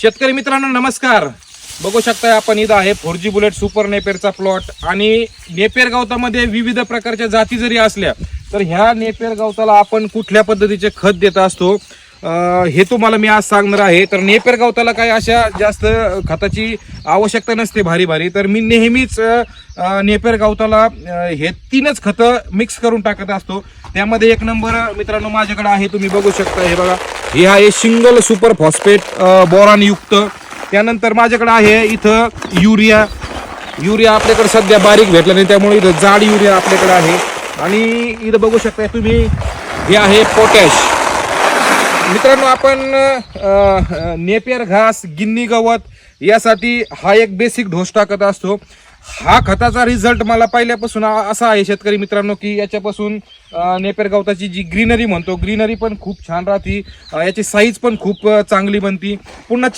शेतकरी मित्रांनो नमस्कार. बघू शकताय आपण इथं आहे 4G बुलेट सुपर नेपेरचा प्लॉट. आणि नेपेर गवतामध्ये विविध प्रकारच्या जाती जरी असल्या तर ह्या नेपेर गवताला आपण कुठल्या पद्धतीचे खत देत असतो हे तुम्हाला मी आज सांगणार आहे. तर नेपेर गवताला काय अशा जास्त खताची आवश्यकता नसते भारी. तर मी नेहमीच नेपेर गवताला हे 3च खतं मिक्स करून टाकत असतो. त्यामध्ये एक नंबर मित्रांनो माझ्याकडे आहे, तुम्ही बघू शकता. हे बघा, हे आहे सिंगल सुपर फॉस्फेट बोरॉन युक्त. त्यानंतर माझ्याकडे आहे इथं युरिया आपल्याकडे सध्या बारीक भेटला नाही, त्यामुळे इथं जाड युरिया आपल्याकडे आहे. आणि इथं बघू शकता तुम्ही, हे आहे पोटॅश. मित्रांनो आपण नेपियर घास, गिन्नी गवत यासाठी हा एक बेसिक डोस टाकत असतो. हा खताचा रिझल्ट मला पहिल्यापासून असा आहे शेतकरी मित्रांनो की याच्यापासून नेपियर गवताची जी ग्रीनरी म्हणतो, ग्रीनरी पण खूप छान राहते, याची साईज पण खूप चांगली बनती. पुन्हा